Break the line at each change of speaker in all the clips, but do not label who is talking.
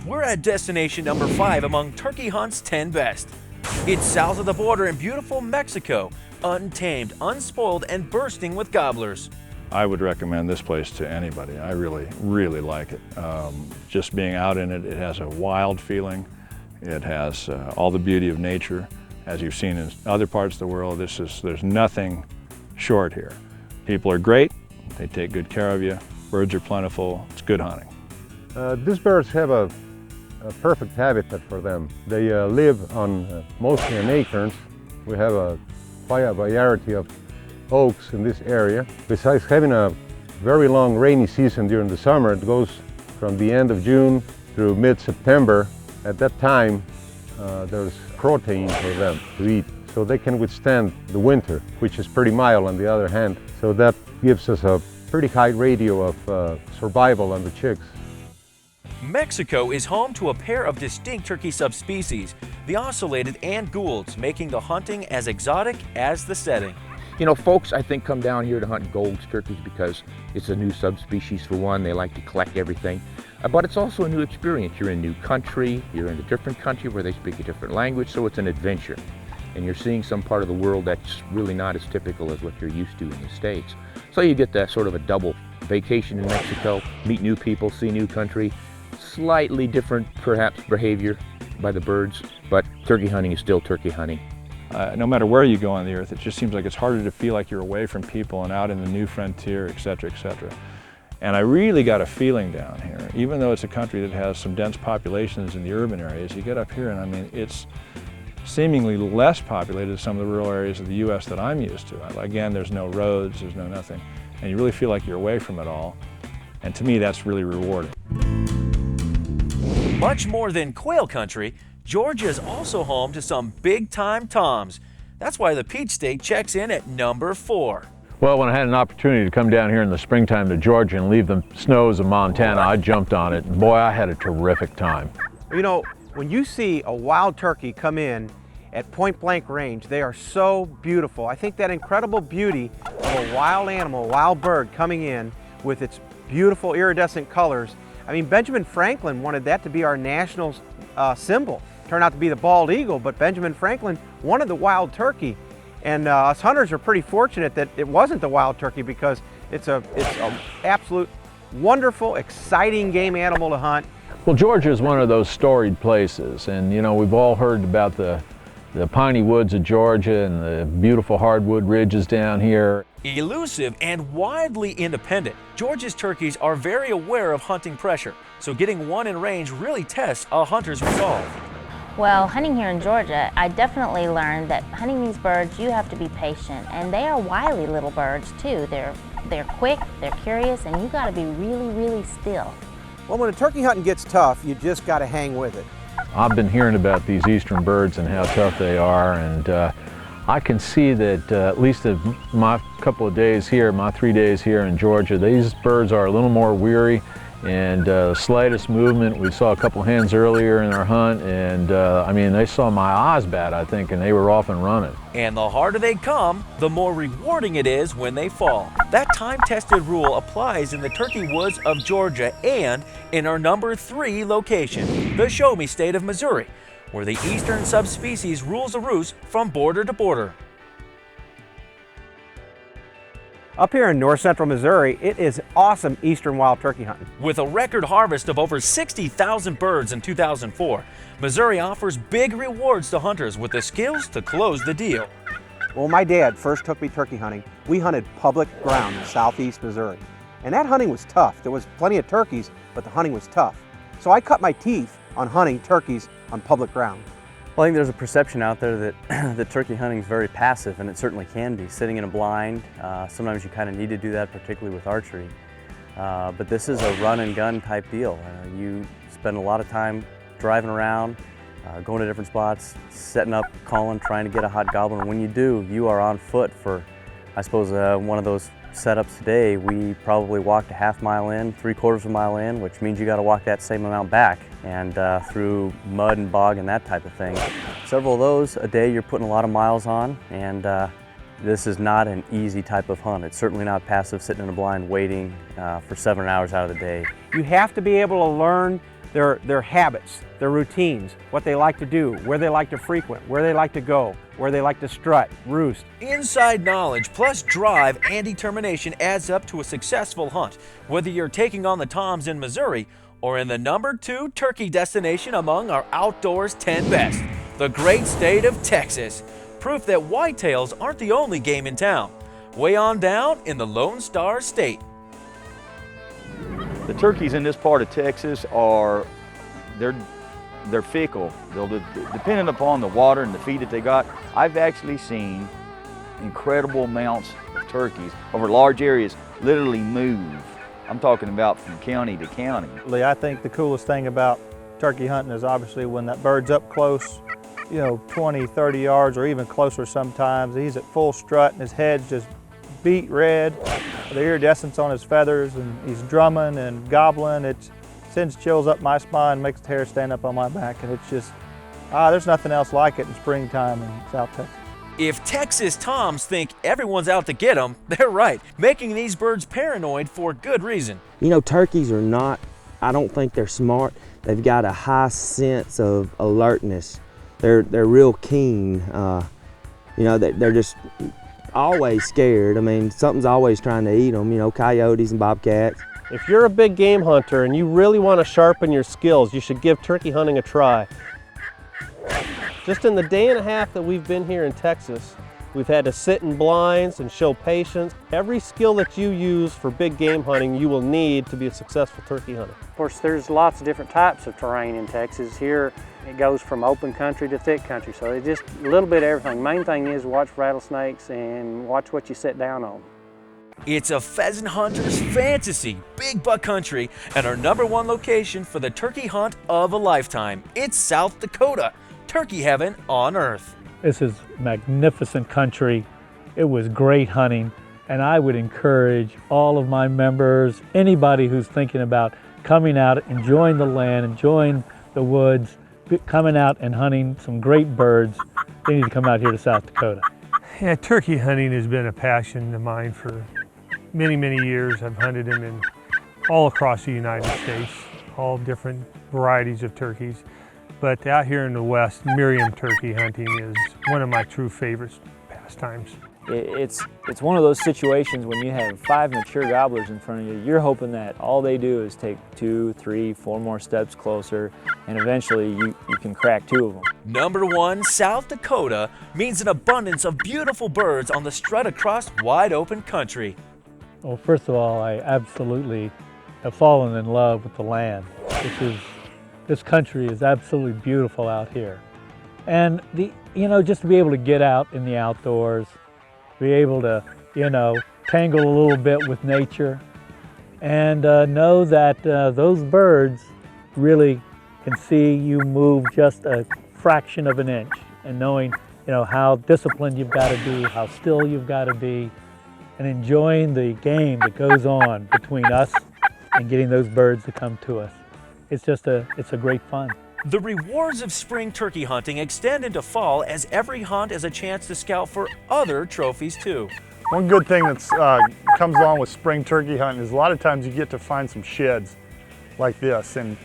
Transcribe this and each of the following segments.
We're at destination number 5 among Turkey Hunt's 10 best. It's south of the border in beautiful Mexico, untamed, unspoiled, and bursting with gobblers.
I would recommend this place to anybody. I really, really like it. Just being out in it, it has a wild feeling. It has all the beauty of nature. As you've seen in other parts of the world, there's nothing short here. People are great, they take good care of you, birds are plentiful, it's good hunting.
These birds have a perfect habitat for them. They live on mostly on acorns. We have a variety of oaks in this area. Besides having a very long rainy season during the summer, it goes from the end of June through mid-September. At that time, there's protein for them to eat, so they can withstand the winter, which is pretty mild on the other hand. So that gives us a pretty high ratio of survival on the chicks.
Mexico is home to a pair of distinct turkey subspecies, the ocellated and Goulds, making the hunting as exotic as the setting.
You know, folks, I think, come down here to hunt Goulds turkeys because it's a new subspecies for one. They like to collect everything. But it's also a new experience. You're in a new country, you're in a different country where they speak a different language, so it's an adventure. And you're seeing some part of the world that's really not as typical as what you're used to in the States. So you get that sort of a double vacation in Mexico, meet new people, see new country, slightly different, perhaps, behavior by the birds, but turkey hunting is still turkey hunting.
No matter where you go on the earth, it just seems like it's harder to feel like you're away from people and out in the new frontier, etc., etc. And I really got a feeling down here, even though it's a country that has some dense populations in the urban areas, you get up here and I mean, it's seemingly less populated than some of the rural areas of the U.S. that I'm used to. Again, there's no roads, there's no nothing, and you really feel like you're away from it all. And to me, that's really rewarding.
Much more than quail country, Georgia is also home to some big-time toms. That's why the Peach State checks in at number 4.
Well, when I had an opportunity to come down here in the springtime to Georgia and leave the snows of Montana, I jumped on it. And boy, I had a terrific time.
You know, when you see a wild turkey come in at point-blank range, they are so beautiful. I think that incredible beauty of a wild animal, a wild bird coming in with its beautiful iridescent colors. I mean, Benjamin Franklin wanted that to be our national symbol. Turned out to be the bald eagle, but Benjamin Franklin wanted the wild turkey. And us hunters are pretty fortunate that it wasn't the wild turkey because it's a absolute wonderful, exciting game animal to hunt.
Well, Georgia is one of those storied places, and you know, we've all heard about the piney woods of Georgia and the beautiful hardwood ridges down here.
Elusive and widely independent, Georgia's turkeys are very aware of hunting pressure, so getting one in range really tests a hunter's resolve.
Well, hunting here in Georgia, I definitely learned that hunting these birds, you have to be patient, and they are wily little birds too. They're quick, they're curious, and you got to be really, really still.
Well, when a turkey hunting gets tough, you just got to hang with it.
I've been hearing about these eastern birds and how tough they are, and I can see that at least my couple of days here, my 3 days here in Georgia, these birds are a little more weary, and slightest movement. We saw a couple hens earlier in our hunt, and I mean, they saw my eyes bat, I think, and they were off and running.
And the harder they come, the more rewarding it is when they fall. That time-tested rule applies in the turkey woods of Georgia and in our number 3 location, the Show Me State of Missouri, where the eastern subspecies rules the roost from border to border.
Up here in north central Missouri, it is awesome eastern wild turkey hunting.
With a record harvest of over 60,000 birds in 2004, Missouri offers big rewards to hunters with the skills to close the deal.
Well, my dad first took me turkey hunting. We hunted public ground in southeast Missouri. And that hunting was tough. There was plenty of turkeys, but the hunting was tough. So I cut my teeth on hunting turkeys on public ground.
Well, I think there's a perception out there that that turkey hunting is very passive, and it certainly can be. Sitting in a blind, sometimes you kind of need to do that, particularly with archery. But this is a run and gun type deal. You spend a lot of time driving around, going to different spots, setting up, calling, trying to get a hot gobbler. And when you do, you are on foot for, I suppose, one of those setups today. We probably walked a half mile in, 3/4 of a mile in, which means you got to walk that same amount back, and through mud and bog and that type of thing. Several of those a day, you're putting a lot of miles on, and this is not an easy type of hunt. It's certainly not passive, sitting in a blind waiting for 7 hours out of the day.
You have to be able to learn their habits, their routines, what they like to do, where they like to frequent, where they like to go, where they like to strut, roost.
Inside knowledge plus drive and determination adds up to a successful hunt, whether you're taking on the toms in Missouri or in the #2 turkey destination among our outdoors 10 best, the great state of Texas. Proof that whitetails aren't the only game in town. Way on down in the Lone Star State.
The turkeys in this part of Texas they're fickle. Depending upon the water and the feed that they got, I've actually seen incredible amounts of turkeys over large areas literally move. I'm talking about from county to county.
I think the coolest thing about turkey hunting is obviously when that bird's up close, 20, 30 yards or even closer sometimes. He's at full strut and his head's just beet red, the iridescence on his feathers, and he's drumming and gobbling. It sends chills up my spine, makes the hair stand up on my back, and it's just, there's nothing else like it in springtime in South Texas.
If Texas toms think everyone's out to get them, they're right, making these birds paranoid for good reason.
Turkeys are not, I don't think they're smart. They've got a high sense of alertness. They're real keen. They're just always scared. Something's always trying to eat them, coyotes and bobcats.
If you're a big game hunter and you really want to sharpen your skills, you should give turkey hunting a try. Just in the day and a half that we've been here in Texas, we've had to sit in blinds and show patience. Every skill that you use for big game hunting, you will need to be a successful turkey hunter.
Of course, there's lots of different types of terrain in Texas. Here, it goes from open country to thick country, so it's just a little bit of everything. Main thing is watch rattlesnakes and watch what you sit down on.
It's a pheasant hunter's fantasy, big buck country, and our #1 location for the turkey hunt of a lifetime. It's South Dakota, turkey heaven on earth.
This is magnificent country. It was great hunting, and I would encourage all of my members, anybody who's thinking about coming out, enjoying the land, enjoying the woods, coming out and hunting some great birds, they need to come out here to South Dakota.
Yeah, turkey hunting has been a passion of mine for many, many years. I've hunted them in all across the United States, all different varieties of turkeys. But out here in the West, Miriam turkey hunting is one of my true favorite pastimes.
It's one of those situations when you have 5 mature gobblers in front of you, you're hoping that all they do is take 2, 3, 4 more steps closer, and eventually you can crack 2 of them.
#1, South Dakota means an abundance of beautiful birds on the strut across wide open country.
Well, first of all, I absolutely have fallen in love with the land. This country is absolutely beautiful out here. And just to be able to get out in the outdoors, be able to, tangle a little bit with nature, and know that those birds really can see you move just a fraction of an inch, and knowing, how disciplined you've got to be, how still you've got to be, and enjoying the game that goes on between us and getting those birds to come to us. It's a great fun.
The rewards of spring turkey hunting extend into fall, as every hunt is a chance to scout for other trophies too.
One good thing that comes along with spring turkey hunting is a lot of times you get to find some sheds like this, and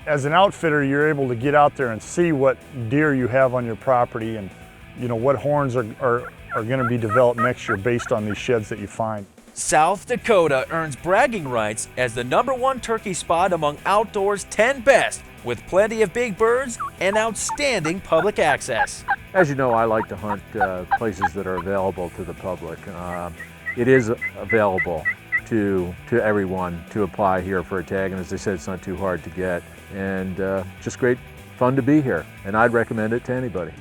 as an outfitter you're able to get out there and see what deer you have on your property, and what horns are going to be developed next year based on these sheds that you find.
South Dakota earns bragging rights as the #1 turkey spot among outdoors 10 best, with plenty of big birds and outstanding public access.
As you know, I like to hunt places that are available to the public. It is available to everyone to apply here for a tag, and as I said, it's not too hard to get, and just great fun to be here, and I'd recommend it to anybody.